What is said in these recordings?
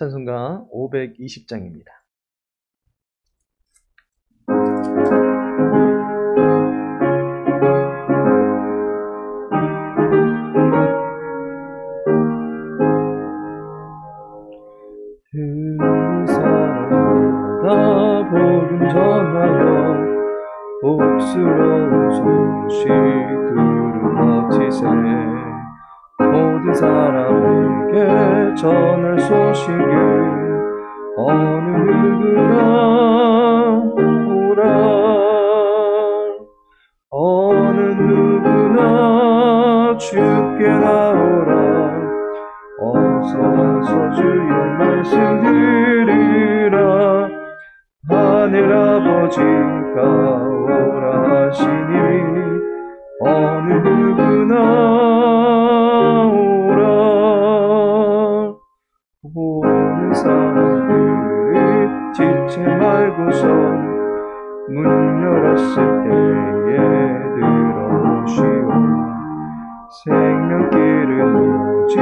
찬송가 520장입니다. 듣는 사람마다 복음 전하여 복스러운 소식 들음어치세. 모든 사람에게 전할 소식을 어느 누구나 오라. 어느 누구나 주께 나오라. 어서 와서 주의 말씀 들으라. 하늘아버지가 오라 하시니 어느 누구나 오라. 오는 사람들을 지체 말고서 문 열었을 때에 들어오시오. 생명길은 오직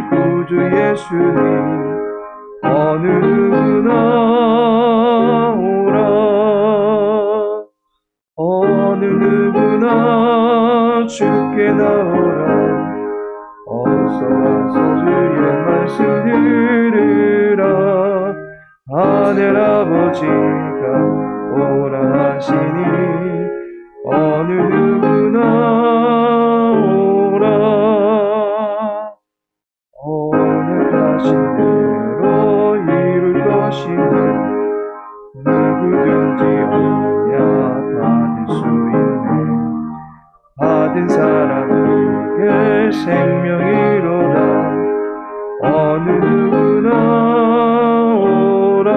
구주 예수님 어느 누구나 오라. 어느 누구나 주께 나오라. 어서 와서 주의 말씀 들으라. 하늘아버지가 오라 하시니 어느 누구나 오라. 오늘 하신 대로 이룰 것이니 누구든지 얻냐 받을 수 있네. 받은 사람에게 생명이로다. 어느 누구나 오라.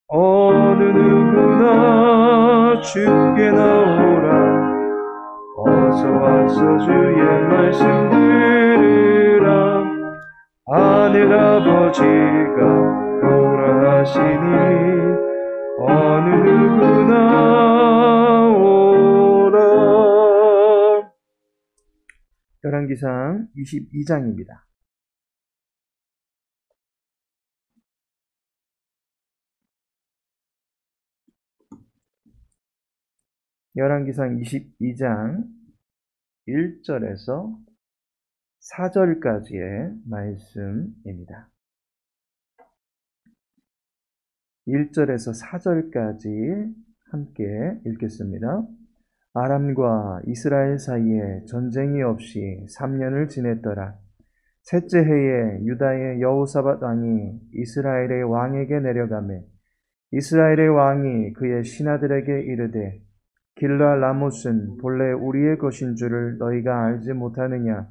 어느 누구나 주께 나오라. 어서 와서 주의 말씀 들으라. 하늘아버지가 오라 하시니 어느 누구나 오라. 열왕기상 22장입니다. 열왕기상 22장 1절에서 4절까지의 말씀입니다. 1절에서 4절까지 함께 읽겠습니다. 아람과 이스라엘 사이에 전쟁이 없이 3년을 지냈더라. 셋째 해에 유다의 여호사밧 왕이 이스라엘의 왕에게 내려가매 이스라엘의 왕이 그의 신하들에게 이르되 길르앗 라못은 본래 우리의 것인 줄을 너희가 알지 못하느냐?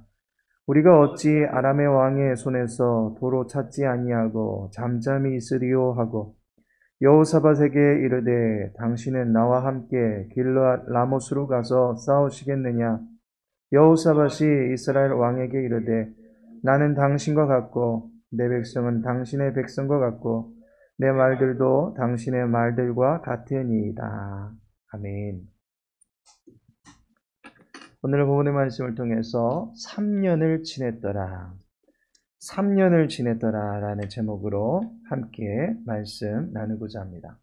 우리가 어찌 아람의 왕의 손에서 도로 찾지 아니하고 잠잠히 있으리요 하고 여호사밧에게 이르되 당신은 나와 함께 길르앗 라못으로 가서 싸우시겠느냐? 여호사밧이 이스라엘 왕에게 이르되 나는 당신과 같고 내 백성은 당신의 백성과 같고 내 말들도 당신의 말들과 같으니이다. 아멘. 오늘 본문의 말씀을 통해서 3년을 지냈더라. 3년을 지냈더라 라는 제목으로 함께 말씀 나누고자 합니다.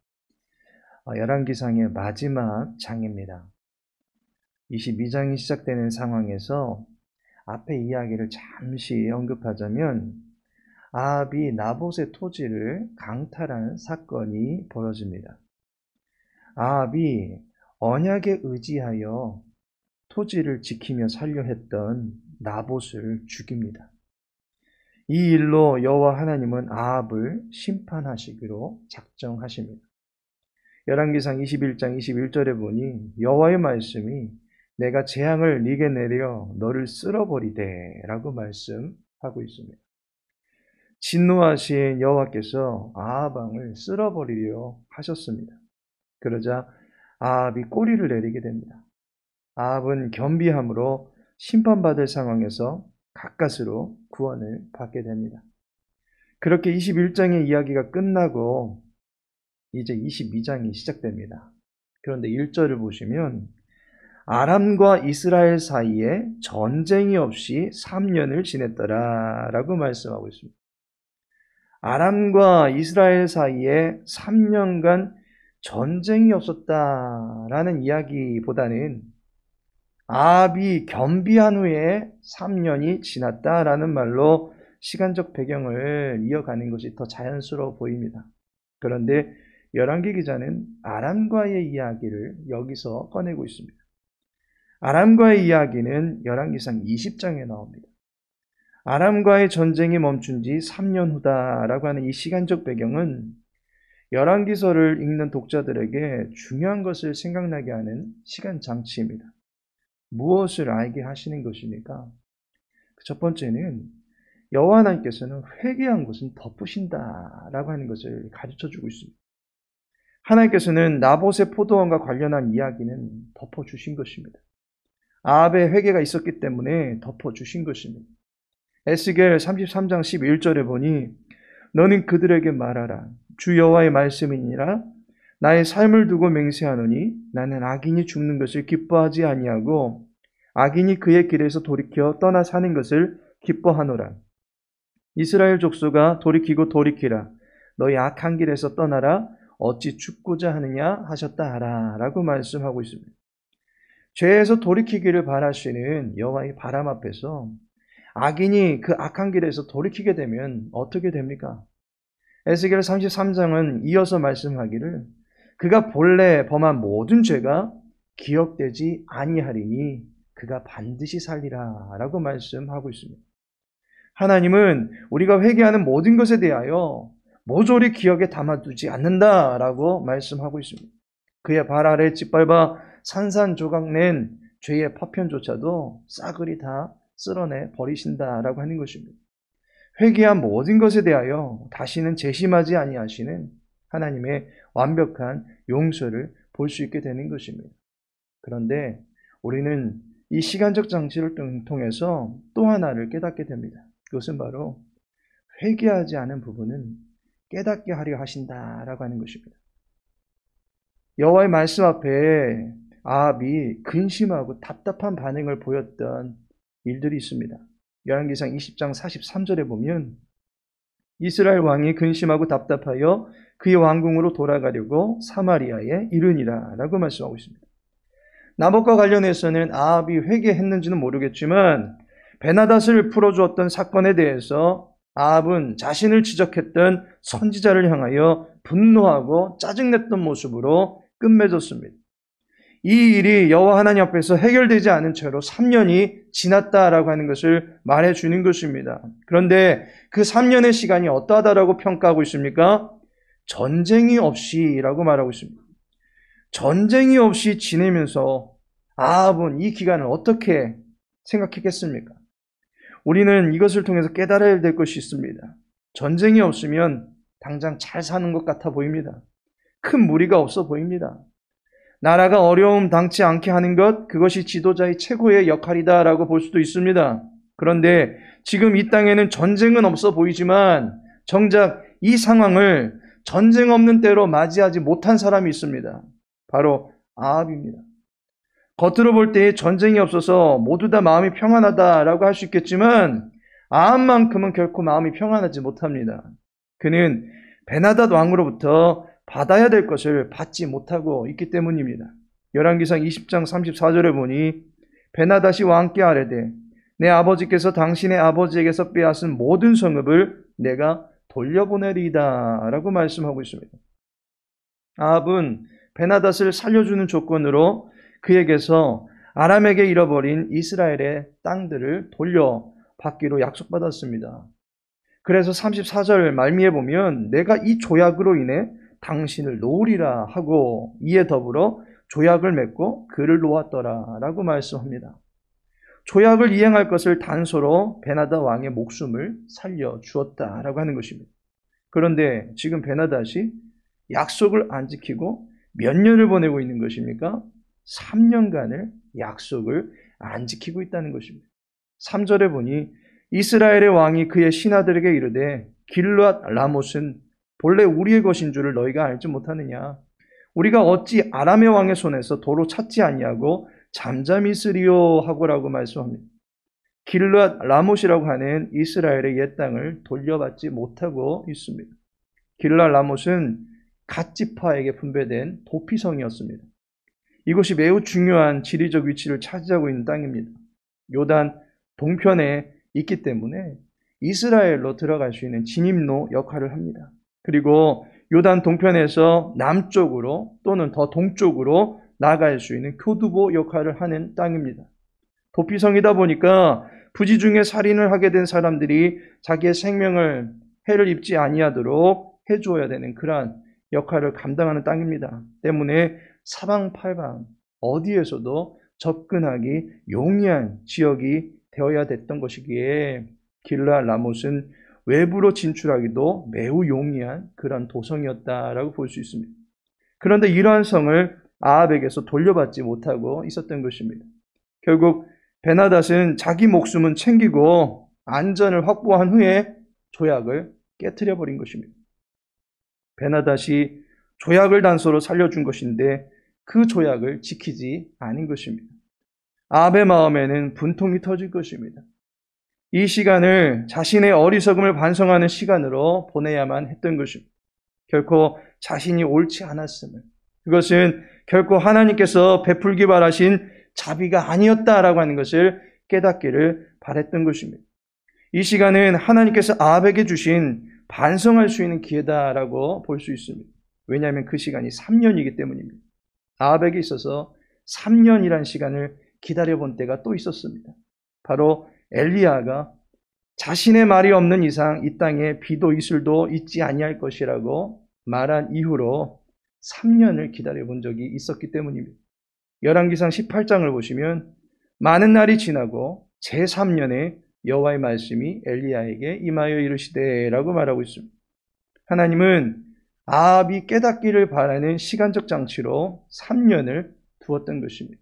열왕기상의 마지막 장입니다. 22장이 시작되는 상황에서 앞에 이야기를 잠시 언급하자면 아합이 나봇의 토지를 강탈한 사건이 벌어집니다. 아합이 언약에 의지하여 토지를 지키며 살려 했던 나봇을 죽입니다. 이 일로 여호와 하나님은 아합을 심판하시기로 작정하십니다. 열왕기상 21장 21절에 보니 여호와의 말씀이 내가 재앙을 네게 내려 너를 쓸어버리되 라고 말씀하고 있습니다. 진노하신 여호와께서 아합 왕을 쓸어버리려 하셨습니다. 그러자 아합이 꼬리를 내리게 됩니다. 아합은 겸비함으로 심판받을 상황에서 가까스로 구원을 받게 됩니다. 그렇게 21장의 이야기가 끝나고 이제 22장이 시작됩니다. 그런데 1절을 보시면 아람과 이스라엘 사이에 전쟁이 없이 3년을 지냈더라 라고 말씀하고 있습니다. 아람과 이스라엘 사이에 3년간 전쟁이 없었다라는 이야기보다는 아합이 겸비한 후에 3년이 지났다라는 말로 시간적 배경을 이어가는 것이 더 자연스러워 보입니다. 그런데 열왕기 기자는 아람과의 이야기를 여기서 꺼내고 있습니다. 아람과의 이야기는 열왕기상 20장에 나옵니다. 아람과의 전쟁이 멈춘 지 3년 후다라고 하는 이 시간적 배경은 열왕기서를 읽는 독자들에게 중요한 것을 생각나게 하는 시간 장치입니다. 무엇을 알게 하시는 것입니까? 첫 번째는 여호와 하나님께서는 회개한 것은 덮으신다라고 하는 것을 가르쳐주고 있습니다. 하나님께서는 나봇의 포도원과 관련한 이야기는 덮어주신 것입니다. 아합의 회개가 있었기 때문에 덮어주신 것입니다. 에스겔 33장 11절에 보니 너는 그들에게 말하라. 주 여호와의 말씀이니라. 나의 삶을 두고 맹세하노니 나는 악인이 죽는 것을 기뻐하지 아니하고 악인이 그의 길에서 돌이켜 떠나 사는 것을 기뻐하노라. 이스라엘 족속아 돌이키고 돌이키라. 너희 악한 길에서 떠나라. 어찌 죽고자 하느냐 하셨다 하라. 라고 말씀하고 있습니다. 죄에서 돌이키기를 바라시는 여호와의 바람 앞에서 악인이 그 악한 길에서 돌이키게 되면 어떻게 됩니까? 에스겔 33장은 이어서 말씀하기를 그가 본래 범한 모든 죄가 기억되지 아니하리니 그가 반드시 살리라 라고 말씀하고 있습니다. 하나님은 우리가 회개하는 모든 것에 대하여 모조리 기억에 담아두지 않는다라고 말씀하고 있습니다. 그의 발 아래 짓밟아 산산조각낸 죄의 파편조차도 싸그리 다 쓸어내 버리신다라고 하는 것입니다. 회개한 모든 것에 대하여 다시는 재심하지 아니하시는 하나님의 완벽한 용서를 볼 수 있게 되는 것입니다. 그런데 우리는 이 시간적 장치를 통해서 또 하나를 깨닫게 됩니다. 그것은 바로 회개하지 않은 부분은 깨닫게 하려 하신다라고 하는 것입니다. 여호와의 말씀 앞에 아합이 근심하고 답답한 반응을 보였던 일들이 있습니다. 열왕기상 20장 43절에 보면 이스라엘 왕이 근심하고 답답하여 그의 왕궁으로 돌아가려고 사마리아에 이르니라 라고 말씀하고 있습니다. 나봇과 관련해서는 아합이 회개했는지는 모르겠지만 베나닷을 풀어주었던 사건에 대해서 아합은 자신을 지적했던 선지자를 향하여 분노하고 짜증냈던 모습으로 끝맺었습니다. 이 일이 여호와 하나님 앞에서 해결되지 않은 채로 3년이 지났다라고 하는 것을 말해주는 것입니다. 그런데 그 3년의 시간이 어떠하다라고 평가하고 있습니까? 전쟁이 없이라고 말하고 있습니다. 전쟁이 없이 지내면서 아합은 이 기간을 어떻게 생각했겠습니까? 우리는 이것을 통해서 깨달아야 될 것이 있습니다. 전쟁이 없으면 당장 잘 사는 것 같아 보입니다. 큰 무리가 없어 보입니다. 나라가 어려움 당치 않게 하는 것, 그것이 지도자의 최고의 역할이다라고 볼 수도 있습니다. 그런데 지금 이 땅에는 전쟁은 없어 보이지만 정작 이 상황을 전쟁 없는 때로 맞이하지 못한 사람이 있습니다. 바로 아합입니다. 겉으로 볼 때 전쟁이 없어서 모두 다 마음이 평안하다라고 할 수 있겠지만 아합만큼은 결코 마음이 평안하지 못합니다. 그는 베나닷 왕으로부터 받아야 될 것을 받지 못하고 있기 때문입니다. 열왕기상 20장 34절에 보니 베나닷이 왕께 아뢰되 내 아버지께서 당신의 아버지에게서 빼앗은 모든 성읍을 내가 돌려보내리이다 라고 말씀하고 있습니다. 아합은 베나닷을 살려주는 조건으로 그에게서 아람에게 잃어버린 이스라엘의 땅들을 돌려받기로 약속받았습니다. 그래서 34절 말미에 보면 내가 이 조약으로 인해 당신을 놓으리라 하고 이에 더불어 조약을 맺고 그를 놓았더라 라고 말씀합니다. 조약을 이행할 것을 단서로 베나닷 왕의 목숨을 살려주었다라고 하는 것입니다. 그런데 지금 베나닷이 약속을 안 지키고 몇 년을 보내고 있는 것입니까? 3년간을 약속을 안 지키고 있다는 것입니다. 3절에 보니 이스라엘의 왕이 그의 신하들에게 이르되 길르앗 라못은 본래 우리의 것인 줄을 너희가 알지 못하느냐? 우리가 어찌 아람의 왕의 손에서 도로 찾지 아니하고 잠잠히 있으리요 하고라고 말씀합니다. 길르앗 라못이라고 하는 이스라엘의 옛 땅을 돌려받지 못하고 있습니다. 길르앗 라못은 갓 지파에게 분배된 도피성이었습니다. 이곳이 매우 중요한 지리적 위치를 차지하고 있는 땅입니다. 요단 동편에 있기 때문에 이스라엘로 들어갈 수 있는 진입로 역할을 합니다. 그리고 요단 동편에서 남쪽으로 또는 더 동쪽으로 나갈 수 있는 교두보 역할을 하는 땅입니다. 도피성이다 보니까 부지 중에 살인을 하게 된 사람들이 자기의 생명을 해를 입지 아니하도록 해주어야 되는 그러한 역할을 감당하는 땅입니다. 때문에 사방팔방 어디에서도 접근하기 용이한 지역이 되어야 됐던 것이기에 길르앗 라못은 외부로 진출하기도 매우 용이한 그런 도성이었다라고 볼 수 있습니다. 그런데 이러한 성을 아합에게서 돌려받지 못하고 있었던 것입니다. 결국 베나닷은 자기 목숨은 챙기고 안전을 확보한 후에 조약을 깨트려 버린 것입니다. 베나닷이 조약을 단서로 살려준 것인데 그 조약을 지키지 않은 것입니다. 아합의 마음에는 분통이 터질 것입니다. 이 시간을 자신의 어리석음을 반성하는 시간으로 보내야만 했던 것입니다. 결코 자신이 옳지 않았음을, 그것은 결코 하나님께서 베풀기 바라신 자비가 아니었다라고 하는 것을 깨닫기를 바랬던 것입니다. 이 시간은 하나님께서 아합에게 주신 반성할 수 있는 기회다라고 볼 수 있습니다. 왜냐하면 그 시간이 3년이기 때문입니다. 아합에게 있어서 3년이란 시간을 기다려본 때가 또 있었습니다. 바로 엘리야가 자신의 말이 없는 이상 이 땅에 비도 이슬도 있지 아니할 것이라고 말한 이후로 3년을 기다려본 적이 있었기 때문입니다. 열왕기상 18장을 보시면 많은 날이 지나고 제3년에 여호와의 말씀이 엘리야에게 임하여 이르시되라고 말하고 있습니다. 하나님은 아합이 깨닫기를 바라는 시간적 장치로 3년을 두었던 것입니다.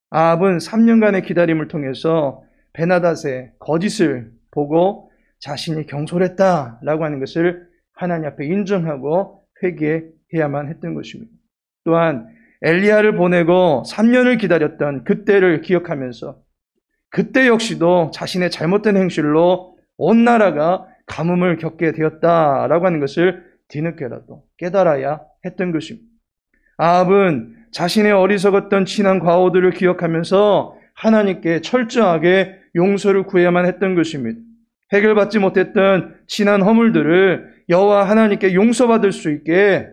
아합은 3년간의 기다림을 통해서 베나닷의 거짓을 보고 자신이 경솔했다라고 하는 것을 하나님 앞에 인정하고 회개해야만 했던 것입니다. 또한 엘리야를 보내고 3년을 기다렸던 그때를 기억하면서 그때 역시도 자신의 잘못된 행실로 온 나라가 가뭄을 겪게 되었다라고 하는 것을 뒤늦게라도 깨달아야 했던 것입니다. 아합은 자신의 어리석었던 지난 과오들을 기억하면서 하나님께 철저하게 용서를 구해야만 했던 것입니다. 해결받지 못했던 지난 허물들을 여호와 하나님께 용서받을 수 있게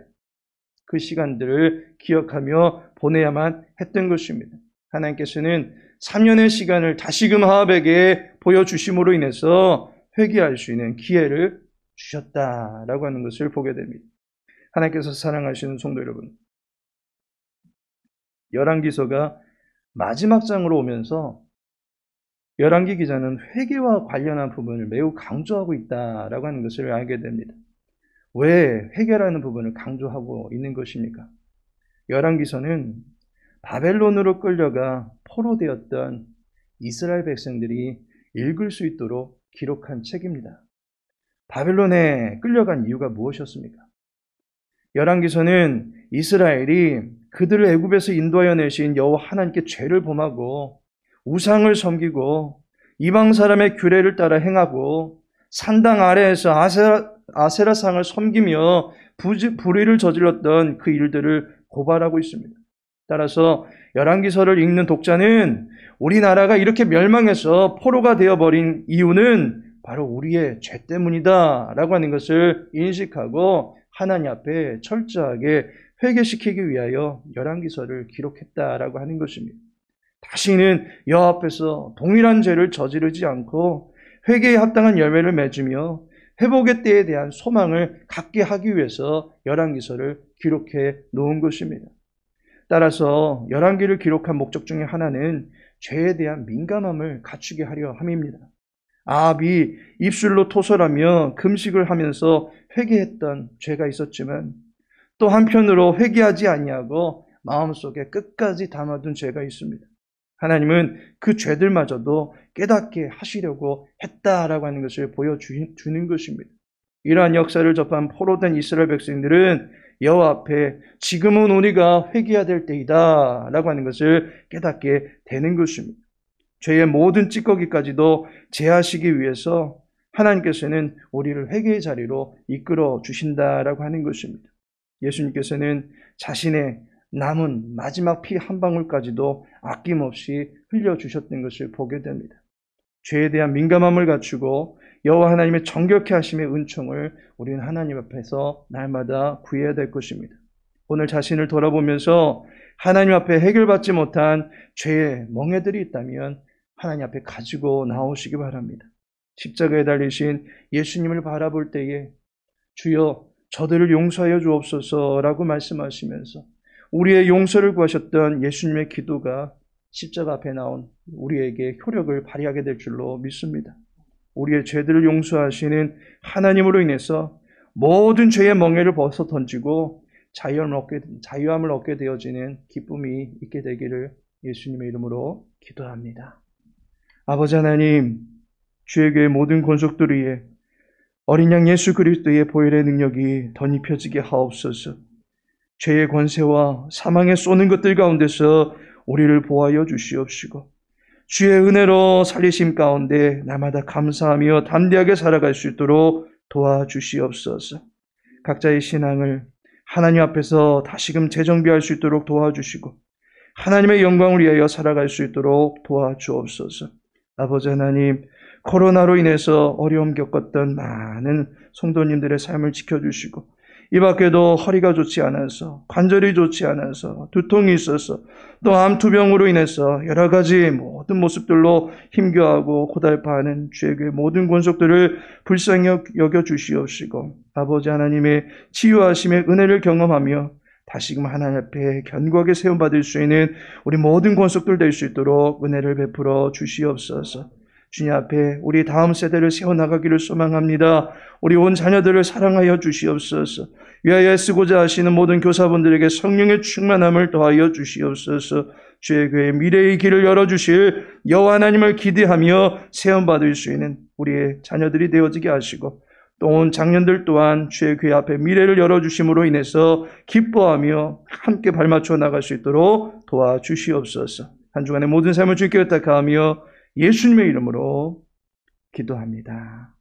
그 시간들을 기억하며 보내야만 했던 것입니다. 하나님께서는 3년의 시간을 다시금 아합에게 보여주심으로 인해서 회개할 수 있는 기회를 주셨다라고 하는 것을 보게 됩니다. 하나님께서 사랑하시는 성도 여러분, 열왕기서가 마지막 장으로 오면서 열왕기 기자는 회개와 관련한 부분을 매우 강조하고 있다라고 하는 것을 알게 됩니다. 왜 회개라는 부분을 강조하고 있는 것입니까? 열왕기서는 바벨론으로 끌려가 포로되었던 이스라엘 백성들이 읽을 수 있도록 기록한 책입니다. 바벨론에 끌려간 이유가 무엇이었습니까? 열왕기서는 이스라엘이 그들을 애굽에서 인도하여 내신 여호와 하나님께 죄를 범하고 우상을 섬기고 이방 사람의 규례를 따라 행하고 산당 아래에서 아세라상을 섬기며 불의를 저질렀던 그 일들을 고발하고 있습니다. 따라서 열왕기서를 읽는 독자는 우리나라가 이렇게 멸망해서 포로가 되어버린 이유는 바로 우리의 죄 때문이다 라고 하는 것을 인식하고 하나님 앞에 철저하게 회개시키기 위하여 열왕기서를 기록했다라고 하는 것입니다. 다시는 여호와 앞에서 동일한 죄를 저지르지 않고 회개에 합당한 열매를 맺으며 회복의 때에 대한 소망을 갖게 하기 위해서 열왕기서를 기록해 놓은 것입니다. 따라서 열왕기를 기록한 목적 중에 하나는 죄에 대한 민감함을 갖추게 하려 함입니다. 아합이 입술로 토설하며 금식을 하면서 회개했던 죄가 있었지만 또 한편으로 회개하지 아니하고 마음속에 끝까지 담아둔 죄가 있습니다. 하나님은 그 죄들마저도 깨닫게 하시려고 했다라고 하는 것을 보여주는 것입니다. 이러한 역사를 접한 포로된 이스라엘 백성들은 여호와 앞에 지금은 우리가 회개해야 될 때이다 라고 하는 것을 깨닫게 되는 것입니다. 죄의 모든 찌꺼기까지도 제하시기 위해서 하나님께서는 우리를 회개의 자리로 이끌어 주신다라고 하는 것입니다. 예수님께서는 자신의 남은 마지막 피 한 방울까지도 아낌없이 흘려주셨던 것을 보게 됩니다. 죄에 대한 민감함을 갖추고 여호와 하나님의 정결케 하심의 은총을 우리는 하나님 앞에서 날마다 구해야 될 것입니다. 오늘 자신을 돌아보면서 하나님 앞에 해결받지 못한 죄의 멍에들이 있다면 하나님 앞에 가지고 나오시기 바랍니다. 십자가에 달리신 예수님을 바라볼 때에 주여 저들을 용서하여 주옵소서라고 말씀하시면서 우리의 용서를 구하셨던 예수님의 기도가 십자가 앞에 나온 우리에게 효력을 발휘하게 될 줄로 믿습니다. 우리의 죄들을 용서하시는 하나님으로 인해서 모든 죄의 멍에를 벗어 던지고 자유함을 얻게 되어지는 기쁨이 있게 되기를 예수님의 이름으로 기도합니다. 아버지 하나님, 주의 교회 모든 권속들 위에 어린 양 예수 그리스도의 보혈의 능력이 덧입혀지게 하옵소서. 죄의 권세와 사망의 쏘는 것들 가운데서 우리를 보호하여 주시옵시고 주의 은혜로 살리심 가운데 날마다 감사하며 담대하게 살아갈 수 있도록 도와주시옵소서. 각자의 신앙을 하나님 앞에서 다시금 재정비할 수 있도록 도와주시고 하나님의 영광을 위하여 살아갈 수 있도록 도와주옵소서. 아버지 하나님, 코로나로 인해서 어려움 겪었던 많은 성도님들의 삶을 지켜주시고 이 밖에도 허리가 좋지 않아서 관절이 좋지 않아서 두통이 있어서 또 암투병으로 인해서 여러 가지 모든 모습들로 힘겨워하고 고달파하는 주의 교회 모든 권속들을 불쌍히 여겨주시옵시고 아버지 하나님의 치유하심의 은혜를 경험하며 다시금 하나님 앞에 견고하게 세움받을 수 있는 우리 모든 권속들 될 수 있도록 은혜를 베풀어 주시옵소서. 주님 앞에 우리 다음 세대를 세워나가기를 소망합니다. 우리 온 자녀들을 사랑하여 주시옵소서. 위하여 쓰고자 하시는 모든 교사분들에게 성령의 충만함을 더하여 주시옵소서. 주의 교회의 미래의 길을 열어주실 여호와 하나님을 기대하며 세움받을 수 있는 우리의 자녀들이 되어지게 하시고 또 온 장년들 또한 주의 교회 앞에 미래를 열어주심으로 인해서 기뻐하며 함께 발맞춰 나갈 수 있도록 도와주시옵소서. 한 주간의 모든 삶을 주께 의탁하며 예수님의 이름으로 기도합니다.